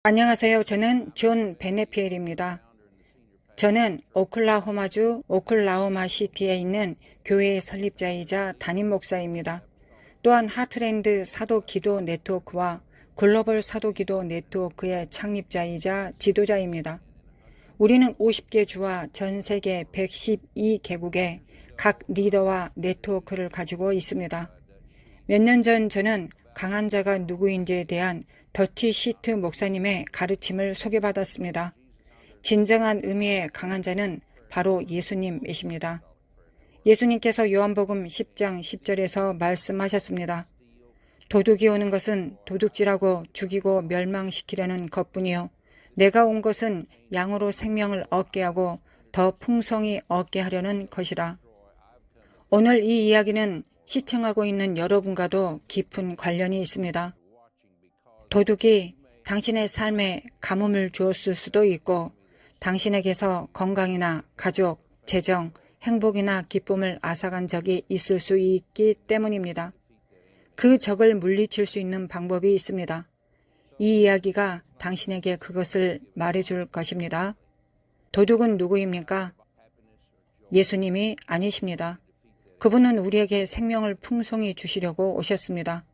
안녕하세요. 저는 존 베네피엘입니다. 저는 오클라호마주 오클라호마 시티에 있는 교회의 설립자이자 담임 목사입니다. 또한 하트랜드 사도 기도 네트워크와 글로벌 사도 기도 네트워크의 창립자이자 지도자입니다. 우리는 50개 주와 전 세계 112개국의 각 리더와 네트워크를 가지고 있습니다. 몇 년 전 저는 강한 자가 누구인지에 대한 더티 시트 목사님의 가르침을 소개받았습니다. 진정한 의미의 강한 자는 바로 예수님이십니다. 예수님께서 요한복음 10장 10절에서 말씀하셨습니다. 도둑이 오는 것은 도둑질하고 죽이고 멸망시키려는 것뿐이요 내가 온 것은 양으로 생명을 얻게 하고 더 풍성히 얻게 하려는 것이라. 오늘 이 이야기는 시청하고 있는 여러분과도 깊은 관련이 있습니다. 도둑이 당신의 삶에 가뭄을 주었을 수도 있고 당신에게서 건강이나 가족, 재정, 행복이나 기쁨을 앗아간 적이 있을 수 있기 때문입니다. 그 적을 물리칠 수 있는 방법이 있습니다. 이 이야기가 당신에게 그것을 말해줄 것입니다. 도둑은 누구입니까? 예수님이 아니십니다. 그분은 우리에게 생명을 풍성히 주시려고 오셨습니다.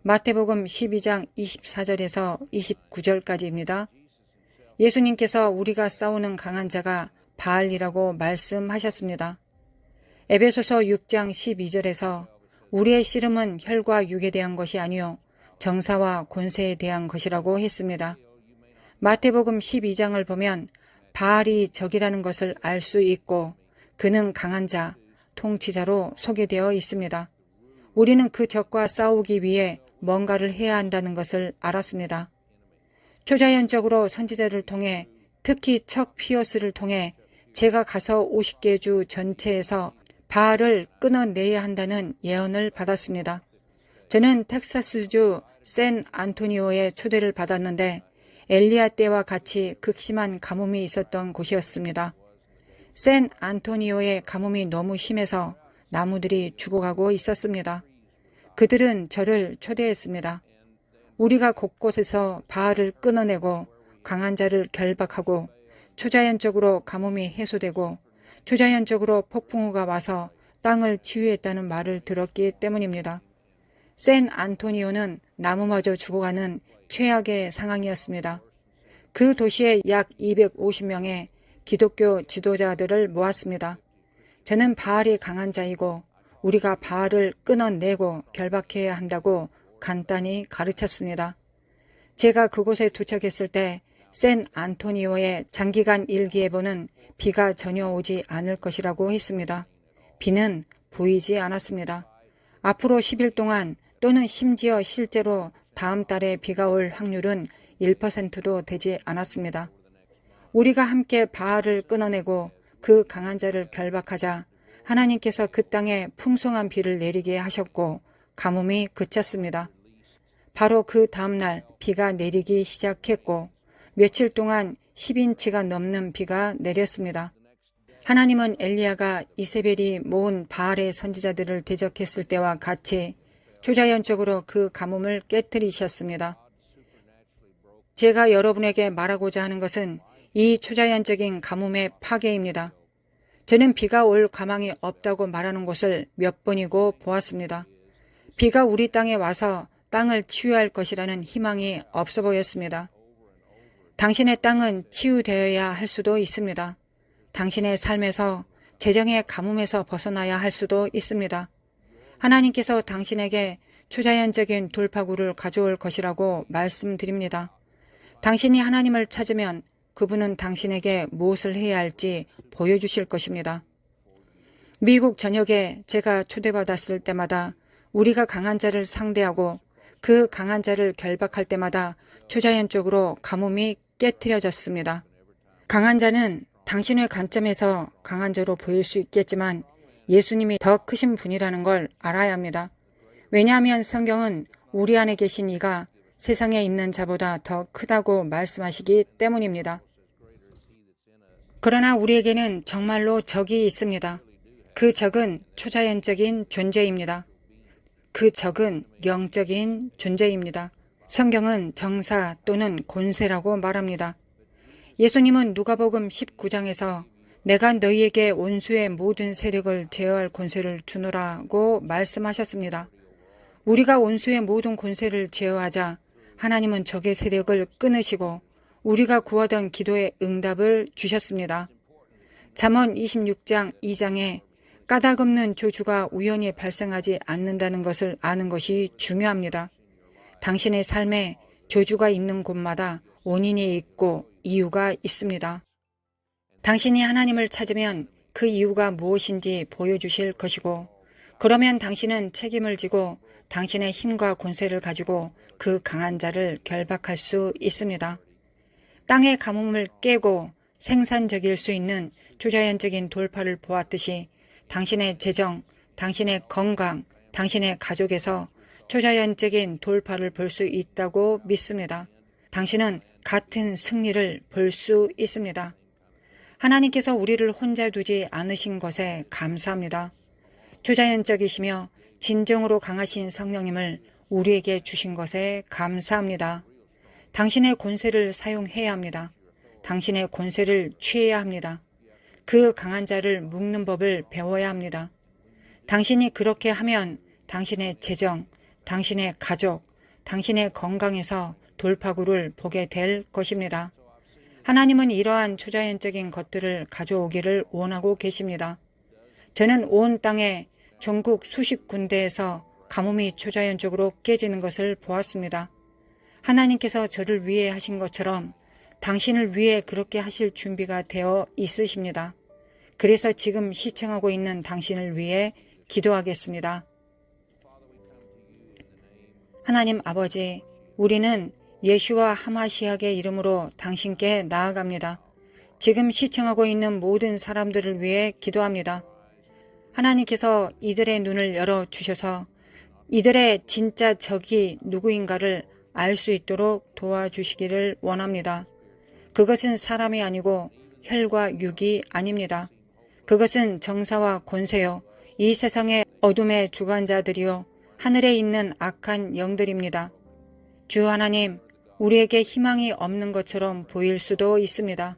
마태복음 12장 24절에서 29절까지입니다. 예수님께서 우리가 싸우는 강한 자가 바알이라고 말씀하셨습니다. 에베소서 6장 12절에서 우리의 씨름은 혈과 육에 대한 것이 아니요 정사와 권세에 대한 것이라고 했습니다. 마태복음 12장을 보면 바알이 적이라는 것을 알 수 있고 그는 강한 자, 통치자로 소개되어 있습니다. 우리는 그 적과 싸우기 위해 뭔가를 해야 한다는 것을 알았습니다. 초자연적으로 선지자를 통해 특히 척 피어스를 통해 제가 가서 50개 주 전체에서 바알을 끊어내야 한다는 예언을 받았습니다. 저는 텍사스주 샌 안토니오에 초대를 받았는데 엘리야 때와 같이 극심한 가뭄이 있었던 곳이었습니다. 샌 안토니오의 가뭄이 너무 심해서 나무들이 죽어가고 있었습니다. 그들은 저를 초대했습니다. 우리가 곳곳에서 바알을 끊어내고 강한 자를 결박하고 초자연적으로 가뭄이 해소되고 초자연적으로 폭풍우가 와서 땅을 치유했다는 말을 들었기 때문입니다. 샌 안토니오는 나무마저 죽어가는 최악의 상황이었습니다. 그 도시에 약 250명의 기독교 지도자들을 모았습니다. 저는 바알이 강한 자이고 우리가 바알을 끊어내고 결박해야 한다고 간단히 가르쳤습니다. 제가 그곳에 도착했을 때 샌 안토니오의 장기간 일기예보는 비가 전혀 오지 않을 것이라고 했습니다. 비는 보이지 않았습니다. 앞으로 10일 동안 또는 심지어 실제로 다음 달에 비가 올 확률은 1%도 되지 않았습니다. 우리가 함께 바알을 끊어내고 그 강한 자를 결박하자 하나님께서 그 땅에 풍성한 비를 내리게 하셨고 가뭄이 그쳤습니다. 바로 그 다음날 비가 내리기 시작했고 며칠 동안 10인치가 넘는 비가 내렸습니다. 하나님은 엘리야가 이세벨이 모은 바알의 선지자들을 대적했을 때와 같이 초자연적으로 그 가뭄을 깨뜨리셨습니다. 제가 여러분에게 말하고자 하는 것은 이 초자연적인 가뭄의 파괴입니다. 저는 비가 올 가망이 없다고 말하는 곳을 몇 번이고 보았습니다. 비가 우리 땅에 와서 땅을 치유할 것이라는 희망이 없어 보였습니다. 당신의 땅은 치유되어야 할 수도 있습니다. 당신의 삶에서 재정의 가뭄에서 벗어나야 할 수도 있습니다. 하나님께서 당신에게 초자연적인 돌파구를 가져올 것이라고 말씀드립니다. 당신이 하나님을 찾으면 그분은 당신에게 무엇을 해야 할지 보여주실 것입니다. 미국 전역에 제가 초대받았을 때마다 우리가 강한 자를 상대하고 그 강한 자를 결박할 때마다 초자연적으로 가뭄이 깨트려졌습니다. 강한 자는 당신의 관점에서 강한 자로 보일 수 있겠지만 예수님이 더 크신 분이라는 걸 알아야 합니다. 왜냐하면 성경은 우리 안에 계신 이가 세상에 있는 자보다 더 크다고 말씀하시기 때문입니다. 그러나 우리에게는 정말로 적이 있습니다. 그 적은 초자연적인 존재입니다. 그 적은 영적인 존재입니다. 성경은 정사 또는 권세라고 말합니다. 예수님은 누가복음 19장에서 내가 너희에게 원수의 모든 세력을 제어할 권세를 주노라고 말씀하셨습니다. 우리가 원수의 모든 권세를 제어하자 하나님은 적의 세력을 끊으시고 우리가 구하던 기도의 응답을 주셨습니다. 잠언 26장 2장에 까닭없는 저주가 우연히 발생하지 않는다는 것을 아는 것이 중요합니다. 당신의 삶에 저주가 있는 곳마다 원인이 있고 이유가 있습니다. 당신이 하나님을 찾으면 그 이유가 무엇인지 보여주실 것이고, 그러면 당신은 책임을 지고 당신의 힘과 권세를 가지고 그 강한 자를 결박할 수 있습니다. 땅의 가뭄을 깨고 생산적일 수 있는 초자연적인 돌파를 보았듯이 당신의 재정, 당신의 건강, 당신의 가족에서 초자연적인 돌파를 볼 수 있다고 믿습니다. 당신은 같은 승리를 볼 수 있습니다. 하나님께서 우리를 혼자 두지 않으신 것에 감사합니다. 초자연적이시며 진정으로 강하신 성령님을 우리에게 주신 것에 감사합니다. 당신의 권세를 사용해야 합니다. 당신의 권세를 취해야 합니다. 그 강한 자를 묶는 법을 배워야 합니다. 당신이 그렇게 하면 당신의 재정, 당신의 가족, 당신의 건강에서 돌파구를 보게 될 것입니다. 하나님은 이러한 초자연적인 것들을 가져오기를 원하고 계십니다. 저는 온 땅에 전국 수십 군데에서 가뭄이 초자연적으로 깨지는 것을 보았습니다. 하나님께서 저를 위해 하신 것처럼 당신을 위해 그렇게 하실 준비가 되어 있으십니다. 그래서 지금 시청하고 있는 당신을 위해 기도하겠습니다. 하나님 아버지, 우리는 예슈와 하마시약의 이름으로 당신께 나아갑니다. 지금 시청하고 있는 모든 사람들을 위해 기도합니다. 하나님께서 이들의 눈을 열어주셔서 이들의 진짜 적이 누구인가를 알 수 있도록 도와주시기를 원합니다. 그것은 사람이 아니고 혈과 육이 아닙니다. 그것은 정사와 권세요, 이 세상의 어둠의 주관자들이요, 하늘에 있는 악한 영들입니다. 주 하나님, 우리에게 희망이 없는 것처럼 보일 수도 있습니다.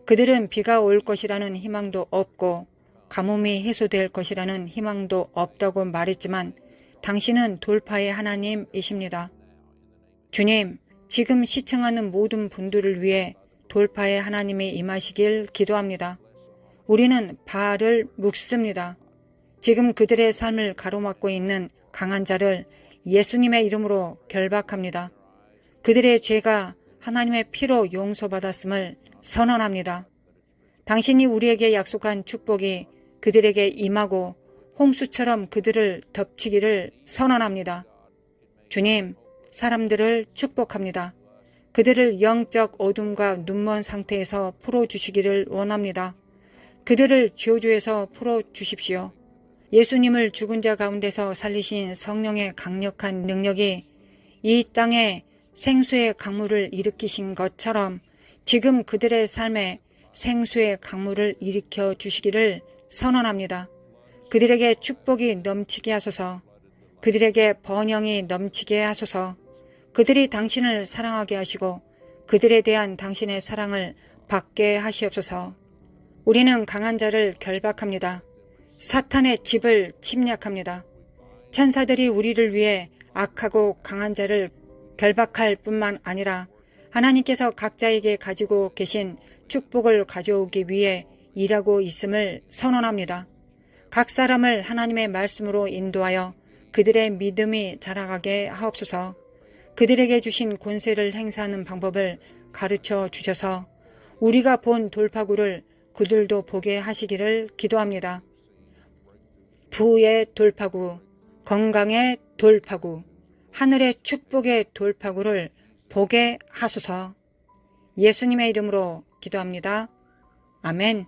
그들은 비가 올 것이라는 희망도 없고 가뭄이 해소될 것이라는 희망도 없다고 말했지만 당신은 돌파의 하나님이십니다. 주님, 지금 시청하는 모든 분들을 위해 돌파의 하나님이 임하시길 기도합니다. 우리는 바알을 묵습니다. 지금 그들의 삶을 가로막고 있는 강한 자를 예수님의 이름으로 결박합니다. 그들의 죄가 하나님의 피로 용서받았음을 선언합니다. 당신이 우리에게 약속한 축복이 그들에게 임하고 홍수처럼 그들을 덮치기를 선언합니다. 주님, 사람들을 축복합니다. 그들을 영적 어둠과 눈먼 상태에서 풀어주시기를 원합니다. 그들을 저주에서 풀어주십시오. 예수님을 죽은 자 가운데서 살리신 성령의 강력한 능력이 이 땅에 생수의 강물을 일으키신 것처럼 지금 그들의 삶에 생수의 강물을 일으켜 주시기를 선언합니다. 그들에게 축복이 넘치게 하소서. 그들에게 번영이 넘치게 하소서. 그들이 당신을 사랑하게 하시고 그들에 대한 당신의 사랑을 받게 하시옵소서. 우리는 강한 자를 결박합니다. 사탄의 집을 침략합니다. 천사들이 우리를 위해 악하고 강한 자를 결박할 뿐만 아니라 하나님께서 각자에게 가지고 계신 축복을 가져오기 위해 일하고 있음을 선언합니다. 각 사람을 하나님의 말씀으로 인도하여 그들의 믿음이 자라가게 하옵소서. 그들에게 주신 권세를 행사하는 방법을 가르쳐 주셔서 우리가 본 돌파구를 그들도 보게 하시기를 기도합니다. 부의 돌파구, 건강의 돌파구, 하늘의 축복의 돌파구를 보게 하소서. 예수님의 이름으로 기도합니다. 아멘.